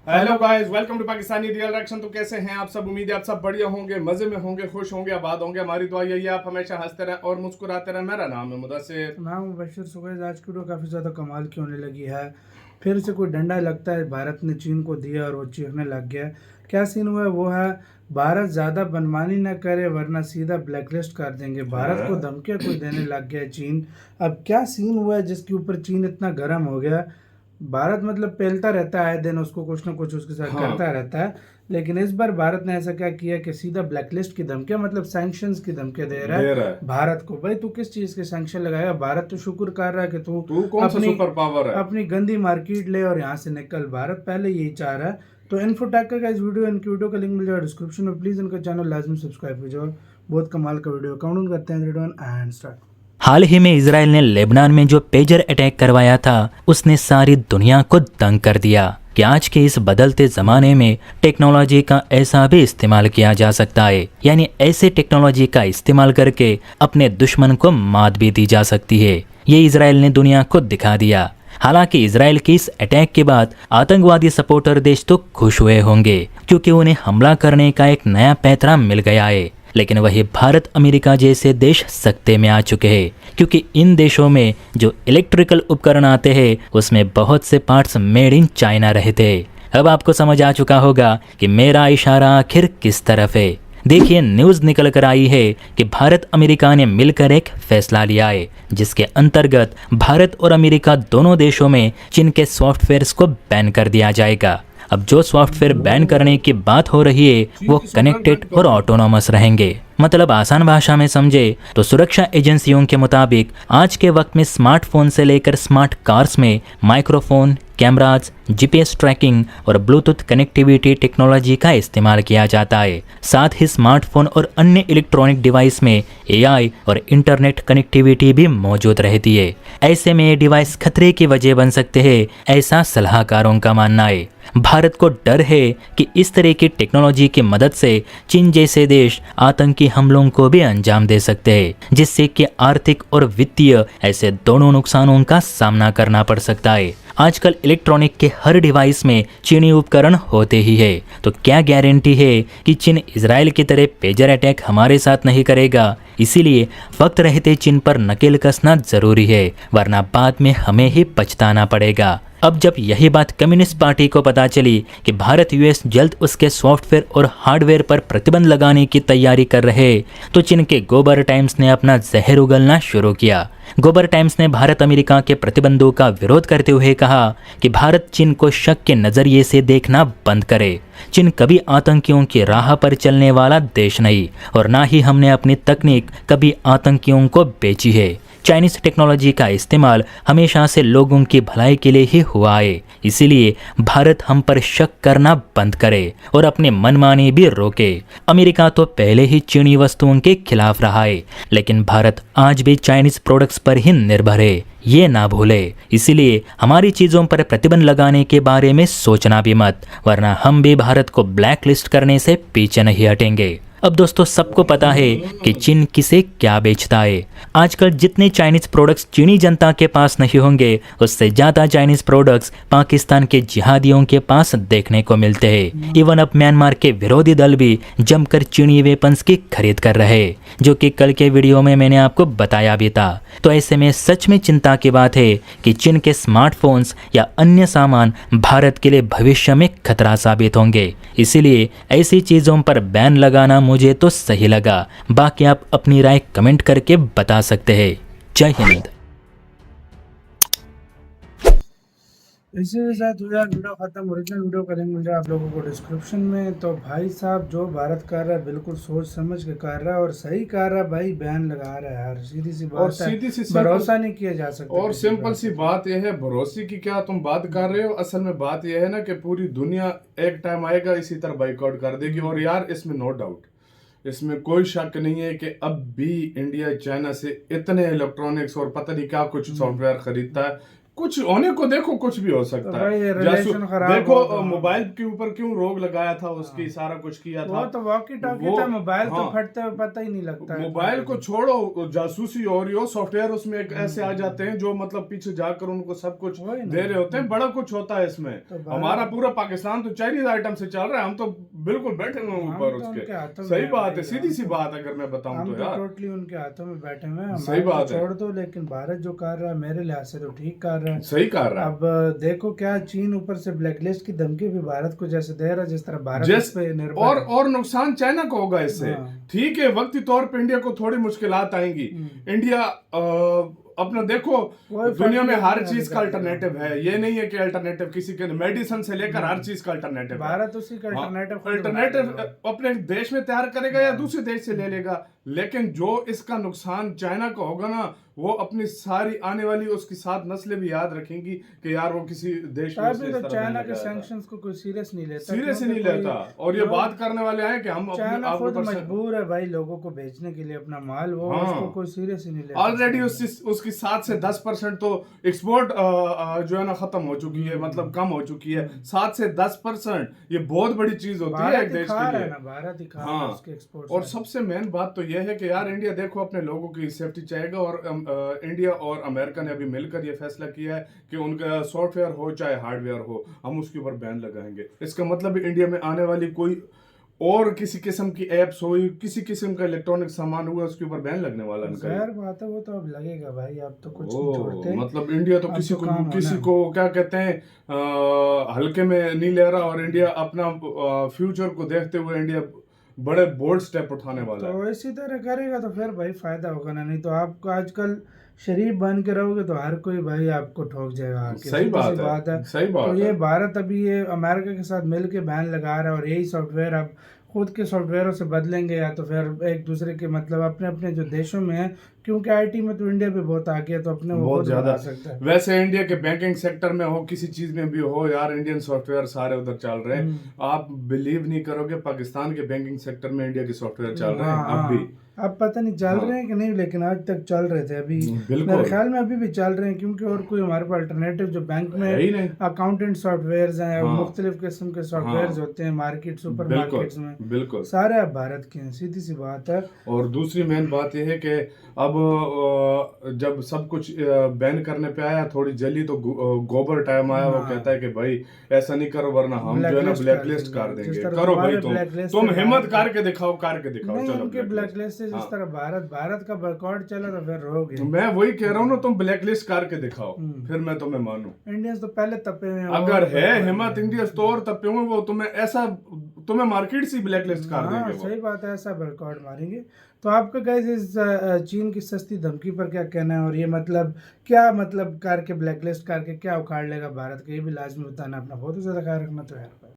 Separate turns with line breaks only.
Hello guys, welcome to Pakistani real reaction. तो कैसे हैं आप सब? उम्मीद है आप सब बढ़िया होंगे, मजे में होंगे, खुश होंगे, आबाद होंगे। हमारी दुआ यही है आप हमेशा हंसते रहें और मुस्कुराते रहें। मेरा नाम है मुदस्सिर।
मैं हूं बशीर सुगैज। आज की वीडियो काफ़ी ज़्यादा कमाल की होने लगी है। फिर से कोई डंडा लगता है भारत ने चीन को दिया और वो चीखने लग गया। क्या सीन हुआ है वो है, भारत ज़्यादा मनमानी न करे वरना सीधा ब्लैकलिस्ट कर देंगे। भारत को धमकियां कोई देने लग गया है चीन। अब क्या सीन हुआ है जिसके ऊपर चीन इतना गर्म हो गया? भारत मतलब पेलता रहता है आए दिन, उसको कुछ ना कुछ उसके साथ
हाँ,
करता रहता है। लेकिन इस बार भारत ने ऐसा क्या किया कि सीधा ब्लैकलिस्ट की धमकियां, मतलब सैंक्शंस की धमकियां दे रहा
दे
है
रहा है।
भारत को। भाई तू किस चीज के सैंक्शन लगाएगा? भारत तो शुक्र कर रहा है कि तू
तू कौन सा
अपनी
सुपर पावर है?
अपनी गंदी मार्केट ले और यहाँ से निकल। भारत पहले यही चाह रहा है। तो इन्फोटेक का इस वीडियो, इनकी वीडियो का लिंक मिल जाएगा डिस्क्रिप्शन में। प्लीज इनका चैनल लाजमी सब्सक्राइब कीजिए। बहुत कमाल का वीडियो। काउंट करते हैं 3 2 1 एंड स्टार्ट।
हाल ही में इजराइल ने लेबनान में जो पेजर अटैक करवाया था उसने सारी दुनिया को दंग कर दिया कि आज के इस बदलते ज़माने में टेक्नोलॉजी का ऐसा भी इस्तेमाल किया जा सकता है, यानी ऐसे टेक्नोलॉजी का इस्तेमाल करके अपने दुश्मन को मात भी दी जा सकती है। ये इजराइल ने दुनिया को दिखा दिया। हालांकि इजराइल के इस अटैक के बाद आतंकवादी सपोर्टर देश तो खुश हुए होंगे क्योंकि उन्हें हमला करने का एक नया पैंतरा मिल गया है, लेकिन वही भारत अमेरिका जैसे देश सकते में आ चुके हैं क्योंकि इन देशों में जो इलेक्ट्रिकल उपकरण आते हैं उसमें बहुत से पार्ट्स मेड इन चाइना रहते हैं। अब आपको समझ आ चुका होगा कि मेरा इशारा आखिर किस तरफ है। देखिए, न्यूज़ निकल कर आई है कि भारत अमेरिका ने मिलकर एक फैसला लिया है जिसके अंतर्गत भारत और अमेरिका दोनों देशों में चीन के सॉफ्टवेयर्स को बैन कर दिया जाएगा। अब जो सॉफ्टवेयर बैन करने की बात हो रही है वो कनेक्टेड और ऑटोनॉमस रहेंगे। मतलब आसान भाषा में समझे तो सुरक्षा एजेंसियों के मुताबिक आज के वक्त में स्मार्टफोन से लेकर स्मार्ट कार्स में माइक्रोफोन, कैमराज, जीपीएस ट्रैकिंग और ब्लूटूथ कनेक्टिविटी टेक्नोलॉजी का इस्तेमाल किया जाता है। साथ ही स्मार्टफोन और अन्य इलेक्ट्रॉनिक डिवाइस में एआई और इंटरनेट कनेक्टिविटी भी मौजूद रहती है। ऐसे में ये डिवाइस खतरे की वजह बन सकते हैं, ऐसा सलाहकारों का मानना है। भारत को डर है कि इस तरह की टेक्नोलॉजी की मदद से चीन जैसे देश आतंकी हमलों को भी अंजाम दे सकते हैं, जिससे कि आर्थिक और वित्तीय ऐसे दोनों नुकसानों का सामना करना पड़ सकता है। आजकल इलेक्ट्रॉनिक के हर डिवाइस में चीनी उपकरण होते ही है, तो क्या गारंटी है कि चीन इजराइल की तरह पेजर अटैक हमारे साथ नहीं करेगा? इसीलिए वक्त रहते चीन पर नकेल कसना जरूरी है, वरना बाद में हमें ही पछताना पड़ेगा। अब जब यही बात कम्युनिस्ट पार्टी को पता चली कि भारत यूएस जल्द उसके सॉफ्टवेयर और हार्डवेयर पर प्रतिबंध लगाने की तैयारी कर रहे, तो चीन के गोबर टाइम्स ने अपना जहर उगलना शुरू किया। गोबर टाइम्स ने भारत अमेरिका के प्रतिबंधों का विरोध करते हुए कहा कि भारत चीन को शक के नजरिए से देखना बंद करे। चीन कभी आतंकियों की राह पर चलने वाला देश नहीं और ना ही हमने अपनी तकनीक कभी आतंकियों को बेची है। चाइनीज टेक्नोलॉजी का इस्तेमाल हमेशा से लोगों की भलाई के लिए ही हुआ है, इसीलिए भारत हम पर शक करना बंद करे और अपने मनमानी भी रोके। अमेरिका तो पहले ही चीनी वस्तुओं के खिलाफ रहा है, लेकिन भारत आज भी चाइनीज प्रोडक्ट्स पर ही निर्भर है, ये ना भूले। इसीलिए हमारी चीज़ों पर प्रतिबंध लगाने के बारे में सोचना भी मत, वरना हम भी भारत को ब्लैक लिस्ट करने से पीछे नहीं हटेंगे। अब दोस्तों, सबको पता है कि चीन किसे क्या बेचता है। आजकल जितने चाइनीज प्रोडक्ट्स चीनी जनता के पास नहीं होंगे, उससे ज़्यादा चाइनीज प्रोडक्ट्स पाकिस्तान के जिहादियों के पास देखने को मिलते हैं। इवन अब म्यांमार के विरोधी दल भी जमकर चीनी वेपन्स की खरीद कर रहे, जो कि कल के वीडियो में मैंने आपको बताया भी था। तो ऐसे में सच में चिंता की बात है कि चीन के स्मार्टफोन्स या अन्य सामान भारत के लिए भविष्य में खतरा साबित होंगे। इसीलिए ऐसी चीज़ों पर बैन लगाना मुझे तो सही लगा। बाकी आप अपनी राय कमेंट करके बता सकते हैं। जय हिंद।
इसी के साथ हो जाए वीडियो खत्म। ओरिजिनल वीडियो का लिंक मिल जाए आप लोगों को डिस्क्रिप्शन में। तो भाई साहब, जो भारत कर रहा है बिल्कुल सोच समझ के कर रहा है और सही कर रहा है। भाई बैन लगा रहा है यार, सीधी सी
और
बात है,
सीधी सी
भरोसा नहीं किया जा सकता।
और सिंपल सी बात यह है, भरोसे की क्या तुम बात कर रहे हो? असल में बात यह है ना कि पूरी दुनिया एक टाइम आएगा इसी तरह बाइकआउट कर देगी। और यार इसमें नो डाउट, इसमें कोई शक नहीं है कि अब भी इंडिया चाइना से इतने इलेक्ट्रॉनिक्स और पता नहीं क्या कुछ सॉफ्टवेयर खरीदता है कुछ होने को देखो, कुछ भी हो सकता
तो भाई
है।
रिलेशन खराब
देखो
हो तो
मोबाइल के ऊपर क्यों रोक लगाया था, उसकी सारा कुछ किया था।
वो तो वॉकी टॉकी
वो
था, मोबाइल तो
हाँ,
फटते हुए पता ही नहीं लगता है।
मोबाइल को छोड़ो, जासूसी हो रही हो, सॉफ्टवेयर उसमें एक ऐसे आ जाते हैं जो मतलब पीछे जाकर उनको सब कुछ
वही ना।
दे रहे होते हैं, बड़ा कुछ होता है इसमें।
तो
हमारा पूरा पाकिस्तान तो चाइनीज आइटम से चल रहा है, हम तो बिल्कुल बैठे हुए हैं
हम
ऊपर
तो उनके
उसके।
हाथों में
सही
हैं
बात है,
भाई,
सीधी
हम
सी
तो-
बात अगर मैं बताऊं
हम
तो
तो
यार
टोटली उनके हाथों में बैठे हुए हैं।
सही
हमारे
बात
तो
है,
छोड़ दो, लेकिन भारत जो कर रहा है मेरे लिहाज से तो ठीक कर रहा है।
सही कर रहा है।
अब देखो क्या चीन ऊपर से ब्लैकलिस्ट की धमकी भी भारत को जैसे दे रहा है, जिस तरह भारत
जिस
उस पे निर्भर है।
और नुकसान चाइना को होगा इससे।
हाँ।
ठीक है, वक्ती तौर पे इंडिया को थोड़ी मुश्किलात आएंगी। इंडिया अपना देखो
वही
दुनिया में
फैक्ट्री
हर
अपनी
चीज का
निकाल देगा।
अल्टरनेटिव है, ये नहीं है कि अल्टरनेटिव किसी के, मेडिसिन से लेकर हर चीज का अल्टरनेटिव है।
भारत उसी का
हाँ,
अल्टरनेटिव खुद
अल्टरनेटिव
बनाएगा।
अपने देश में तैयार करेगा या दूसरे देश से ले लेगा, लेकिन जो इसका नुकसान चाइना का होगा ना, वो अपनी सारी आने वाली उसकी 7 नस्लें भी याद रखेंगी कि यार वो किसी देश में
तभी तो चाइना के सैंक्शंस को कोई सीरियस नहीं लेता,
सीरियस ही नहीं
क्योंकि
लेता। और ये
लोग-
बात करने वाले आए कि हम
चाइना
अपने
खुद
आप
मजबूर है भाई लोगों को भेजने के लिए अपना माल, वो
हाँ।
उसको कोई सीरियस ही नहीं लेता।
ऑलरेडी उसकी 7 से 10% तो एक्सपोर्ट जो है ना खत्म हो चुकी है, मतलब कम हो चुकी है। 7 से 10% ये बहुत बड़ी चीज होती है एक
भारत ही
देश
खा
के
रहा है
लिए।
ना, भारत ही खा रहा है
हाँ,
उसके एक्सपोर्ट
और
से।
सबसे मेन बात तो यह है कि यार इंडिया देखो अपने लोगों की सेफ्टी चाहेगा, और इंडिया और अमेरिका ने अभी मिलकर ये फैसला किया है कि उनका सॉफ्टवेयर हो चाहे हार्डवेयर हो, हम उसके ऊपर बैन लगाएंगे। इसका मतलब इंडिया में आने वाली कोई और किसी किस्म की एप्स हो, किसी किस्म का इलेक्ट्रॉनिक सामान हुआ, उसके ऊपर बैन लगने वाला इनका।
खैर बात है, वो तो अब लगेगा भाई, अब तो कुछ नहीं छोड़ते।
मतलब इंडिया तो
अब
किसी
तो
को
काम होना
किसी
है।
को क्या कहते हैं हल्के में नहीं ले रहा, और इंडिया अपना फ्यूचर को देखते हुए इंडिया बड़े बोल्ड स्टेप उठाने वाला है।
तो इसी तरह करेगा तो फिर भाई फायदा होगा ना, नहीं तो आपको आजकल शरीफ बन के रहोगे तो हर कोई भाई आपको ठोक जाएगा आके।
सही
सीधी
बात
सी
है,
बात है।
सही बात
तो ये
है।
भारत अभी ये अमेरिका के साथ मिल के बैन लगा रहा है, और यही सॉफ्टवेयर अब खुद के सॉफ्टवेयरों से बदलेंगे, या तो फिर एक दूसरे के मतलब अपने अपने जो देशों में है, क्योंकि आईटी में तो इंडिया भी बहुत आगे है, तो अपने वो
बहुत
खुद
ज्यादा
बना सकता है।
वैसे इंडिया के बैंकिंग सेक्टर में हो, किसी चीज में भी हो यार, इंडियन सॉफ्टवेयर सारे उधर चल रहे हैं। आप बिलीव नहीं करोगे, पाकिस्तान के बैंकिंग सेक्टर में इंडिया के सॉफ्टवेयर चल रहे हैं अब भी।
अब पता नहीं चल रहे हैं कि नहीं, लेकिन आज तक चल रहे थे। अभी
बिल्कुल।
मेरे ख्याल में अभी भी चल रहे हैं, क्योंकि और कोई हमारे पास अल्टरनेटिव जो बैंक
है ही नहीं।
में अकाउंटेंट सॉफ्टवेयर हैं,
हाँ।
मुख्तलिफ किस्म के सॉफ्टवेयर होते हैं मार्केट सुपर
बिल्कुल
मार्केट्स में,
बिल्कुल।
सारे अब भारत के हैं, सीधी सी बात है।
और दूसरी मेन बात यह है कि अब जब सब कुछ बैन करने पे आया, थोड़ी जली तो गोबर टाइम आया, वो कहता है कि भाई ऐसा नहीं करो वरना हम जो है ना ब्लैक लिस्ट कर देंगे। करो भाई, तुम हिम्मत करके दिखाओ,
नहीं,
चलो
उनके ब्लैक लिस्ट से जिस
हाँ।
तरह भारत का बॉयकॉट चला तो फिर रहोगे।
मैं वही कह रहा हूँ ना, तुम ब्लैक लिस्ट करके दिखाओ, फिर मैं तुम्हें मानूं।
इंडियंस तो पहले तपे हुए हैं,
अगर
और
है हिम्मत इंडिया तो और तब पे हुए, वो तुम्हें मार्केट से ब्लैक लिस्ट कर
हाँ
देंगे वो।
सही बात है, ऐसा बॉयकॉट मारेंगे। तो आपका गाइस इस चीन की सस्ती धमकी पर क्या कहना है, और ये मतलब क्या मतलब करके ब्लैकलिस्ट करके क्या उखाड़ लेगा भारत के, ये भी लाजमी बताना। अपना बहुत ही ज्यादा ख्याल रखना तो यार।